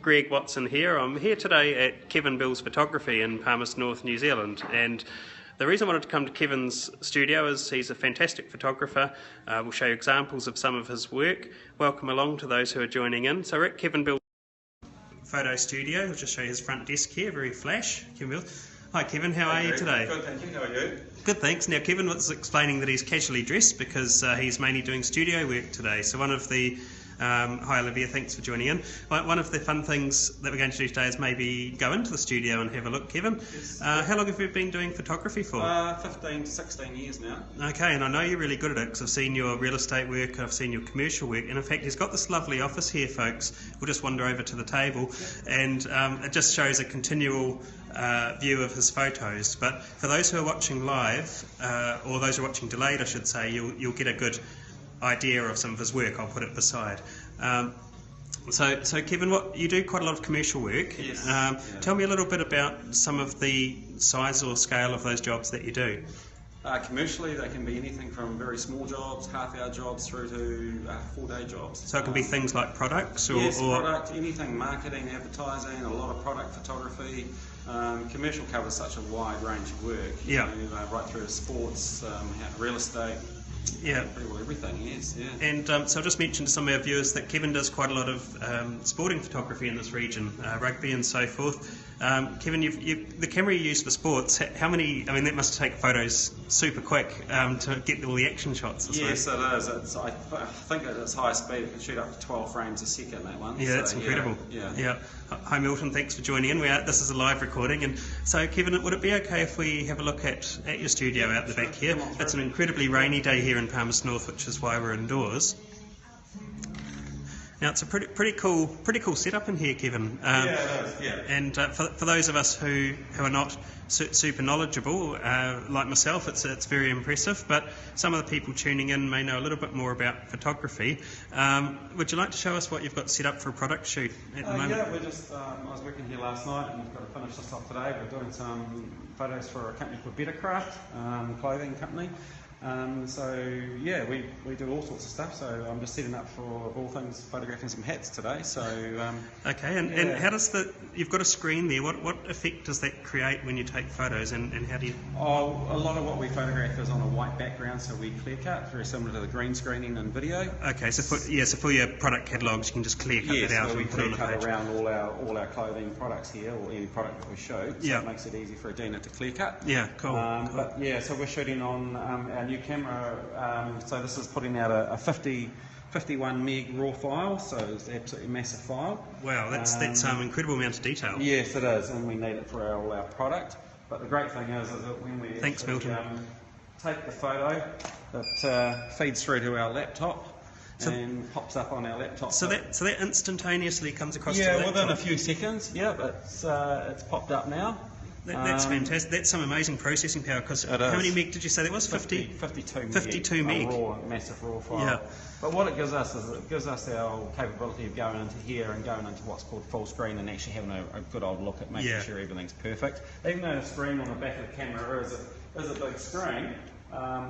Greg Watson here. I'm here today at Kevin Bills Photography in Palmerston North, New Zealand, and the reason I wanted to come to Kevin's studio is he's a fantastic photographer. We'll show you examples of some of his work. Welcome along to those who are joining in. So we're at Kevin Bills Photo Studio. I'll just show you his front desk here, very flash. Kevin Bills. Hi Kevin, how are you today? Good, thank you. How are you? Good, thanks. Now Kevin was explaining that he's casually dressed because he's mainly doing studio work today. So one of the hi Olivia, thanks for joining in. One of the fun things that we're going to do today is maybe go into the studio and have a look, Kevin. Yes. How long have you been doing photography for? 15 to 16 years now. Okay, and I know you're really good at it because I've seen your real estate work, I've seen your commercial work, and in fact he's got this lovely office here, folks. We'll just wander over to the table, and it just shows a continual view of his photos. But for those who are watching live, or those who are watching delayed I should say, you'll get a good idea of some of his work. I'll put it beside. So Kevin, you do quite a lot of commercial work. Yes. Tell me a little bit about some of the size or scale of those jobs that you do. Commercially, they can be anything from very small jobs, half-hour jobs, through to 4-day jobs. So it can be things like products, or product, anything, marketing, advertising, a lot of product photography. Commercial covers such a wide range of work. You know, right through to sports, real estate. Yeah, pretty well everything, yes. Yeah. And so I'll just mention to some of our viewers that Kevin does quite a lot of sporting photography in this region, rugby and so forth. Kevin, the camera you use for sports, how many? I mean, that must take photos super quick to get all the action shots. Yes, it is. I think at its highest speed it can shoot up to 12 frames a second. That one. Yeah, that's incredible. Yeah. Hi Milton, thanks for joining in. This is a live recording, and so Kevin, would it be okay if we have a look at your studio out the back here? It's an incredibly rainy day here in Palmerston North, which is why we're indoors. Now it's a pretty cool setup in here, Kevin. Yeah, it is. Yeah. And for those of us who are not super knowledgeable, like myself, it's very impressive. But some of the people tuning in may know a little bit more about photography. Would you like to show us what you've got set up for a product shoot at the moment? Yeah, we're just. I was working here last night, and we've got to finish this off today. We're doing some photos for a company called Bettercraft, clothing company. So yeah, we do all sorts of stuff. So I'm just setting up for, of all things, photographing some hats today. So okay, and how does you've got a screen there? What effect does that create when you take photos, and how do you? Oh, a lot of what we photograph is on a white background, so we clear cut, very similar to the green screening in video. Okay, so for your product catalogues, you can just clear cut it out. Yes, we and put it on clear the cut page. around all our clothing products here, or any product that we show. So it makes it easy for a Dina to clear cut. Yeah, cool. But yeah, so we're shooting on our new camera. So this is putting out a 51 meg raw file, so it's an absolutely massive file. Wow, that's incredible amount of detail. Yes, it is, and we need it for all our product. But the great thing is that when we take the photo, it feeds through to our laptop and pops up on our laptop. So that instantaneously comes across to the laptop? Within a few seconds. Yeah, it's popped up now. That's fantastic. That's some amazing processing power, because how many meg did you say that was? 52 meg. 52 meg. Massive raw file. Yeah. But what it gives us is it gives us our capability of going into here and going into what's called full screen and actually having a good old look at making sure everything's perfect. Even though the screen on the back of the camera is a big screen,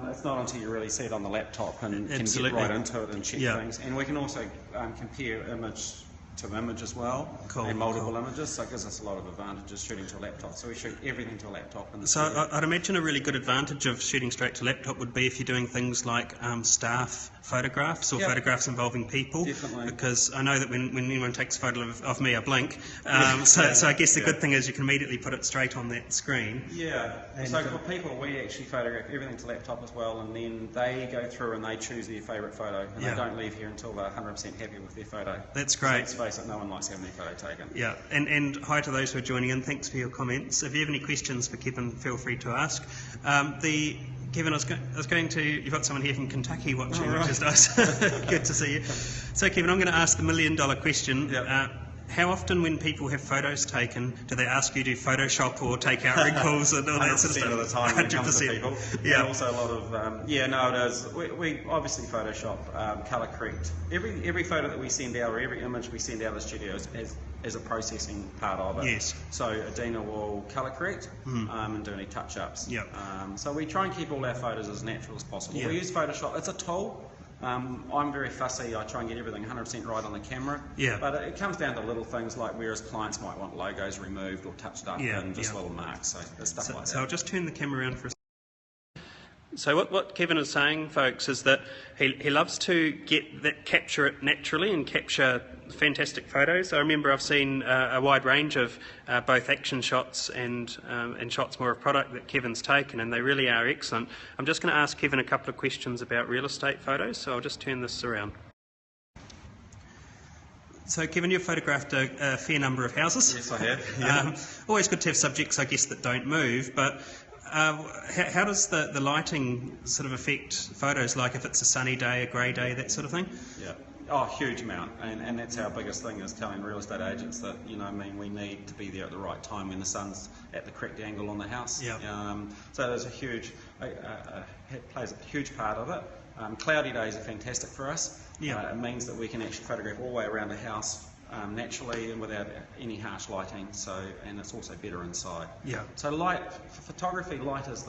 it's not until you really see it on the laptop and can get right into it and check things. And we can also compare image to image as well, and multiple images, so it gives us a lot of advantages shooting to a laptop. So we shoot everything to a laptop. So I'd imagine a really good advantage of shooting straight to laptop would be if you're doing things like staff photographs or photographs involving people. Definitely. Because I know that when anyone takes a photo of me, I blink. So I guess the good thing is you can immediately put it straight on that screen. Yeah. So for people, we actually photograph everything to laptop as well, and then they go through and they choose their favourite photo, and they don't leave here until they're 100% happy with their photo. That's great. So let's face it, no one likes having their photo taken. Yeah, and hi to those who are joining in. Thanks for your comments. If you have any questions for Kevin, feel free to ask. Kevin, I was going to. You've got someone here from Kentucky watching, which is nice. Good to see you. So, Kevin, I'm going to ask the million-dollar question. Yep. How often, when people have photos taken, do they ask you to Photoshop or take out wrinkles and all that sort of stuff? 100% of the time when it comes to people. Yeah. And also a lot of, it is. We obviously Photoshop, colour correct. Every photo that we send out, or every image we send out of the studio is a processing part of it. Yes. So Adina will colour correct and do any touch-ups. Yep. So we try and keep all our photos as natural as possible. We use Photoshop. It's a tool. I'm very fussy. I try and get everything 100% right on the camera. Yeah. But it comes down to little things like whereas clients might want logos removed or touched up and just little marks. So there's stuff like that. So I'll just turn the camera around for a second. So what Kevin is saying, folks, is that he loves to capture it naturally and capture fantastic photos. I remember I've seen a wide range of both action shots and shots more of product that Kevin's taken, and they really are excellent. I'm just going to ask Kevin a couple of questions about real estate photos, so I'll just turn this around. So, Kevin, you've photographed a fair number of houses. Yes, I have. Yeah. Always good to have subjects, I guess, that don't move, but how does the lighting sort of affect photos, like if it's a sunny day, a grey day, that sort of thing? Yeah. Oh, huge amount, and that's our biggest thing, is telling real estate agents that, we need to be there at the right time when the sun's at the correct angle on the house. Yeah. So there's it plays a huge part of it. Cloudy days are fantastic for us. Yeah. It means that we can actually photograph all the way around the house naturally and without any harsh lighting. And it's also better inside. Yeah. So for photography, light is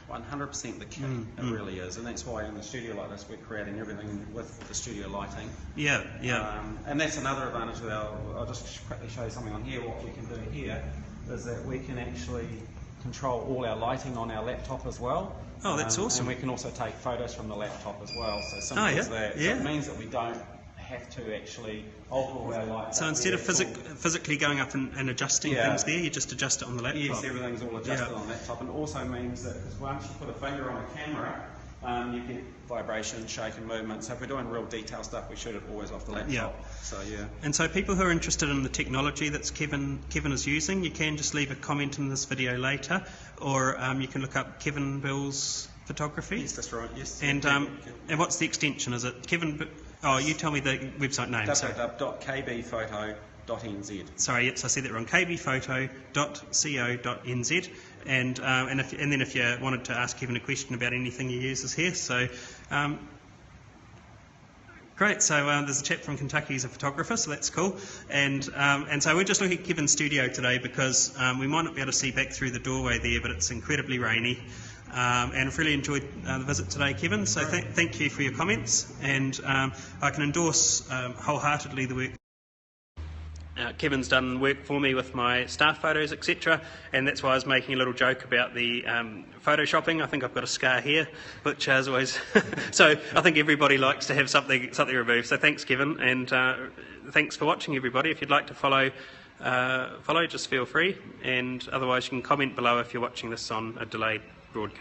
100% the key. It really is, and that's why in the studio like this we're creating everything with the studio lighting. Yeah, yeah. And that's another advantage of I'll just quickly show you something on here. What we can do here is that we can actually control all our lighting on our laptop as well. Oh, that's awesome. And we can also take photos from the laptop as well. So simple as that. Yeah. So it means that we don't have to actually alter all our lights. So instead of physically going up and adjusting things there, you just adjust it on the laptop? Yes, everything's all adjusted on the laptop, and it also means that once you put a finger on a camera, you get vibration, shake and movement. So if we're doing real detail stuff, we shoot it always off the laptop. Yeah. So yeah. And so people who are interested in the technology that Kevin is using, you can just leave a comment in this video later, or you can look up Kevin Bills Photography. Yes, that's right. Yes. And what's the extension? Is it Kevin? Oh, you tell me the website name. www.kbphoto.nz. Sorry, yes, I said that wrong. kbphoto.co.nz. And then if you wanted to ask Kevin a question about anything he uses here, so great. So there's a chap from Kentucky who's a photographer, so that's cool. And so we're just looking at Kevin's studio today because we might not be able to see back through the doorway there, but it's incredibly rainy. And I've really enjoyed the visit today, Kevin, so thank you for your comments, and I can endorse wholeheartedly the work. Kevin's done work for me with my staff photos, etc., and that's why I was making a little joke about the photoshopping. I think I've got a scar here, which is always... So I think everybody likes to have something removed, so thanks, Kevin, and thanks for watching, everybody. If you'd like to follow, just feel free, and otherwise you can comment below if you're watching this on a delayed broadcast.